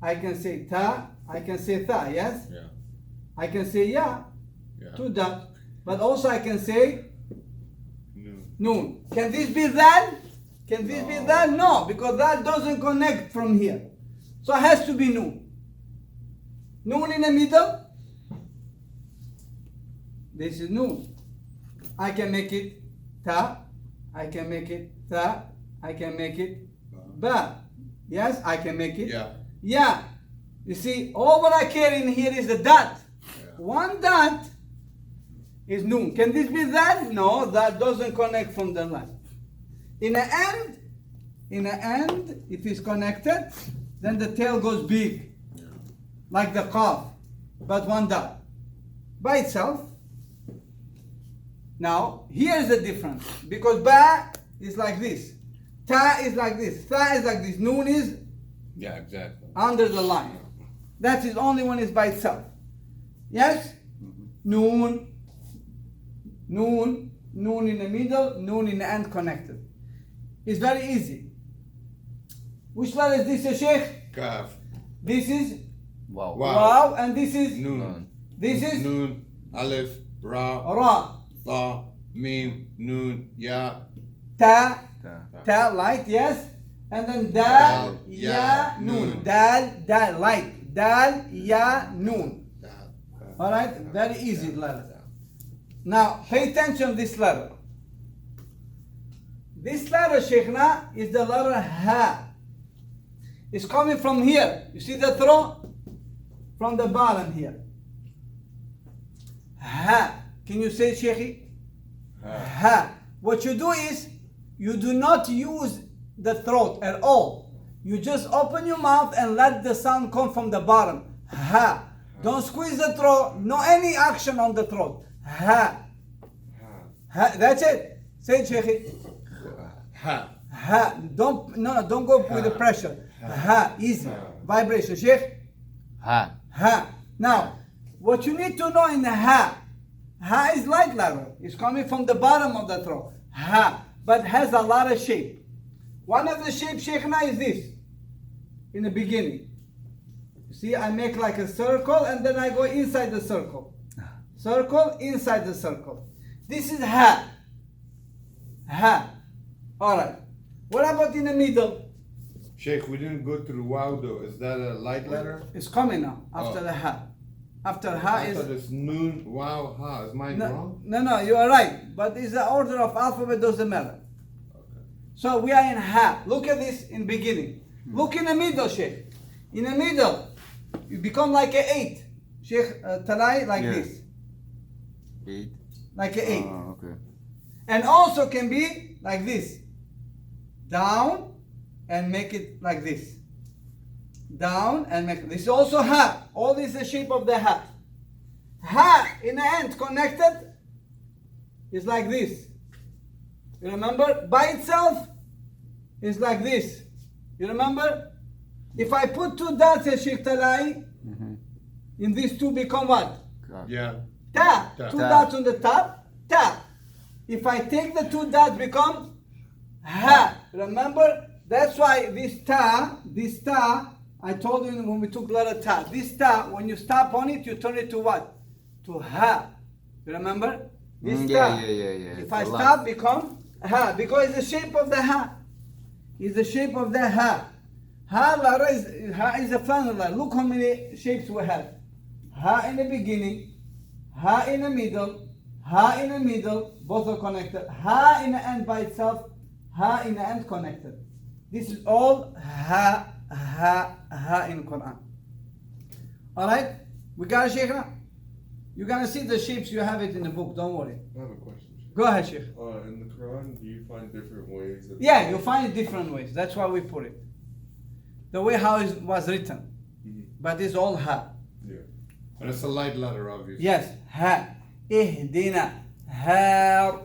I can say ta, I can say tha, yes? Yeah. I can say ya, Yeah. two dot, but also I can say Noon. noon. Can this be that? Can this be No. that? No, because that doesn't connect from here. So it has to be noon. Noon in the middle. This is noon. I can make it ta, I can make it tha, I can make it ba. Yes, I can make it. Yeah. Yeah. You see, all what I carry in here is the dot. Yeah. One dot is noon. Can this be that? No, that doesn't connect from the line. In the end, if it's connected, then the tail goes big, Yeah. like the calf, but one dot. By itself. Now, here's the difference. Because ba is like this. Ta is like this. Tha is like this. Noon is Yeah, exactly. under the line. That is only when it's by itself. Yes? Noon, noon, noon in the middle, noon in the end connected. It's very easy. Which letter is this, Sheikh? Kaf. This is Wow. Wow. Waw, and this is Noon. this is Noon. Alif. Ra. Ra. Ta. Mim. Noon. Ya. Ta, Ta. ta, light, yes? And then dal, Dal, ya, ya, noon. noon. Dal, light. Dal, ya, noon. Da. Alright? Very easy letter. Now, pay attention to this letter. This letter, Sheikhna, is the letter Ha. It's coming from here. You see the throat? From the bottom here. Ha. Can you say, Sheikhi? Ha. What you do is, you do not use the throat at all. You just open your mouth and let the sound come from the bottom. Ha. Don't squeeze the throat. No any action on the throat. Ha. Ha. That's it. Say it, Sheikhi. Ha. Ha. Don't go with the pressure. Ha. Easy. Vibration. Sheikh. Ha. Ha. Now, what you need to know in the ha. Ha is light level. It's coming from the bottom of the throat. Ha. But has a lot of shape. One of the shapes, Sheikhna, is this. In the beginning. See, I make like a circle and then I go inside the circle. Circle, inside the circle. This is ha. Ha. Alright. What about in the middle? Sheikh, we didn't go through wow though. Is that a light letter? It's coming now, after Oh. the ha. After ha I is... thought it's noon, wow, ha. Is mine wrong? No, you are right. But it's the order of alphabet, doesn't matter. Okay. So we are in ha. Look at this in beginning. Look in the middle, Sheikh. In the middle, you become like an 8. Sheikh Talai, like Yeah. this. 8. Like an 8. Okay. And also can be like this. Down and make it like this. Down and make this is also ha. All this is the shape of the ha. Ha in the end connected is like this. You remember? By itself is like this. You remember? If I put two dots at Sheikh Talai, in these two become what? Yeah. Ta. Ta. Two Ta. dots on the top. Ta. If I take the two dots become ha. Remember? That's why this ta, I told you when we took letter ta. This ta, when you stop on it, you turn it to what? To ha. You remember? This ta. Yeah. If I stop, become ha. Because it's the shape of the ha. It's the shape of the ha. Ha is a final letter. Look how many shapes we have. Ha in the beginning, ha in the middle, ha in the middle, both are connected. Ha in the end by itself, ha in the end connected. This is all ha in Quran. Alright? We got it, Sheikh? You're gonna see the shapes, you have it in the book, don't worry. I have a question. Go ahead, Sheikh. In the Quran, do you find different ways? Of Yeah, you'll find it different ways. That's why we put it. The way how it was written. But it's all ha. Yeah. And it's a light letter, obviously. Yes, ha. Ihdina. Har.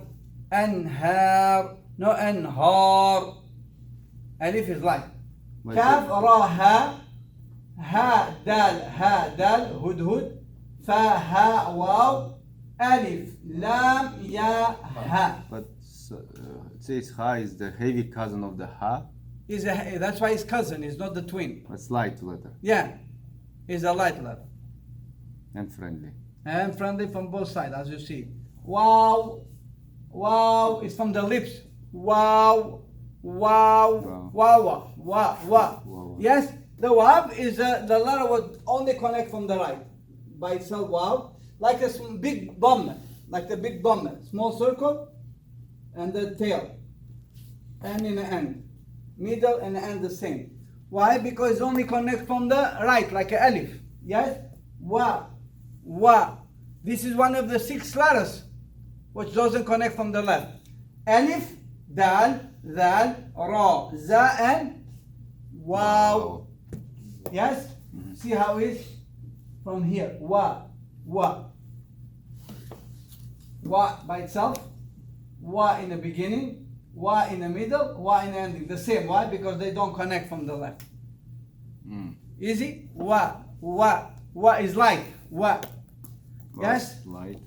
Anhar. No, anhar. Alif is light. Kaf, ra, ha. Ha, dal, hudhud. Fa, ha, waw. Alif, lam, ya, ha. But it says ha is the heavy cousin of the ha. That's why he's cousin. He's not the twin. It's light letter Yeah, he's a light letter and friendly. and friendly from both sides, as you see. Wow, wow is from the lips. Wow, wow, wow, wow, wow. Wow. Yes, the waw is the letter would only connect from the right by itself. Wow, like a big bomb, like the big bomb, small circle, and the tail, and in the end, middle and the end the same. Why? Because it only connect from the right, like a alif. Yes, wa, wa. This is one of the 6 letters which doesn't connect from the left. Alif, dal, dal, ra, za, and wow. Yes? See how it is? From here. Wa, wa. Wa by itself. Wa in the beginning. Wa in the middle. Wa in the ending. The same. Why? Because they don't connect from the left. Easy? Wa, wa. Wa is light. Wa. Yes? Light.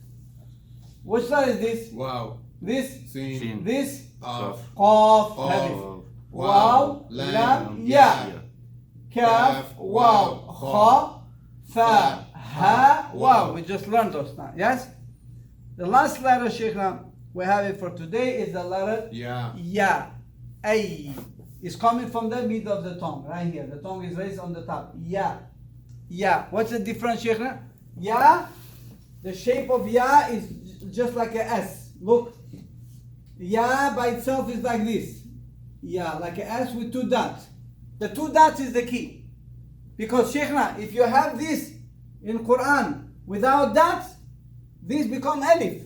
Which letter is this? Wow. This? Sin. Shin. This? Qaf. Qaf. Qaf. Heavy. Wow. Waw, lam, ya. Kaf, waw, kha, fa, ha, waw. We just learned those now. Yes? The last letter, Sheikhna, we have it for today is the letter Yeah. ya. Ay. It's coming from the middle of the tongue, right here. The tongue is raised on the top. Ya. Ya. What's the difference, Sheikhna? Ya, the shape of ya is just like a S. Look. Ya by itself is like this. Yeah, like an S with 2 dots. The 2 dots is the key. Because Sheikhna, if you have this in Quran without dots, this become alif.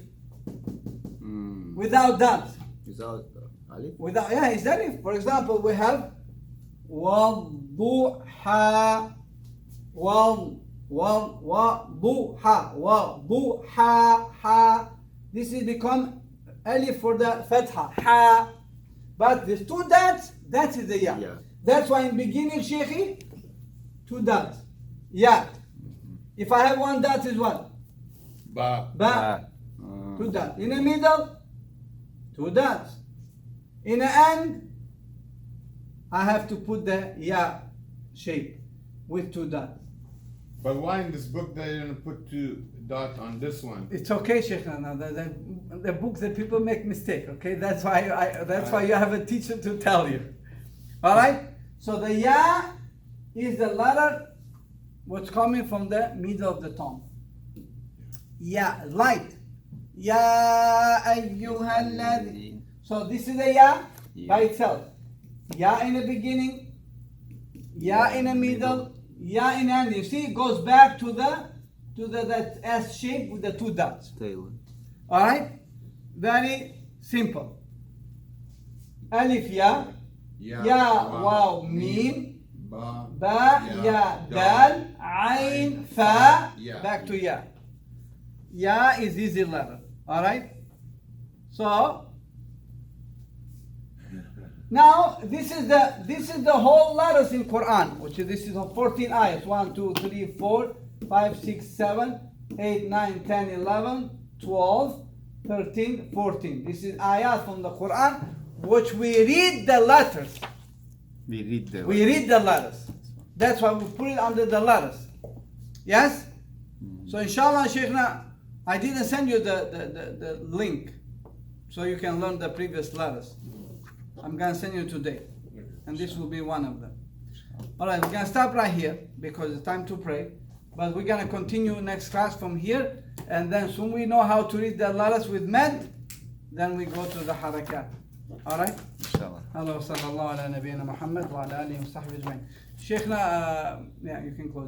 Without dots. Without alif. Without, yeah, it's alif. For example, we have وَضُحَى وَضُحَى. This is become alif for the fatha. Ha. But there's 2 dots, that is the ya. Yeah. That's why in beginning, Sheikhi, 2 dots. Ya. If I have 1 dot is what? Ba. Ba. 2 dots. In the middle, 2 dots. In the end, I have to put the ya shape with 2 dots. But why in this book they didn't put 2 dots on this one? It's okay, Sheikh. Now the books that people make mistake. Okay, that's why why you have a teacher to tell you. All right. So the ya is the letter what's coming from the middle of the tongue. Ya, light. Ya ayyuhalladhi. So this is the ya by itself. Ya in the beginning. Ya in the middle. Ya in the end. You see, it goes back to that S shape with the 2 dots. Tail. All right, very simple. Alif ya, ya waw mim, Ba. ba ya dal, ain fa. Ya. Back to ya. Ya is easy letter. All right. So now this is the whole letters in Quran, which is this is 14 ayahs. 1, 2, 3, 4, 5, 6, 7, 8, 9, 10, 11, 12, 13, 14. This is ayat from the Quran, which we read the letters. We read the. We read the letters. That's why we put it under the letters. Yes? So inshallah, Sheikhna, I didn't send you the link so you can learn the previous letters. I'm going to send you today. And this will be one of them. All right, we're going to stop right here because it's time to pray. But we're going to continue next class from here. And then soon we know how to read the letters with med. Then we go to the harakat. All right? Inshallah. Hello, sallallahu ala nabiyyina Muhammad wa ala alihi wa sahbihi ajma'in. Sheikhna, yeah, you can close.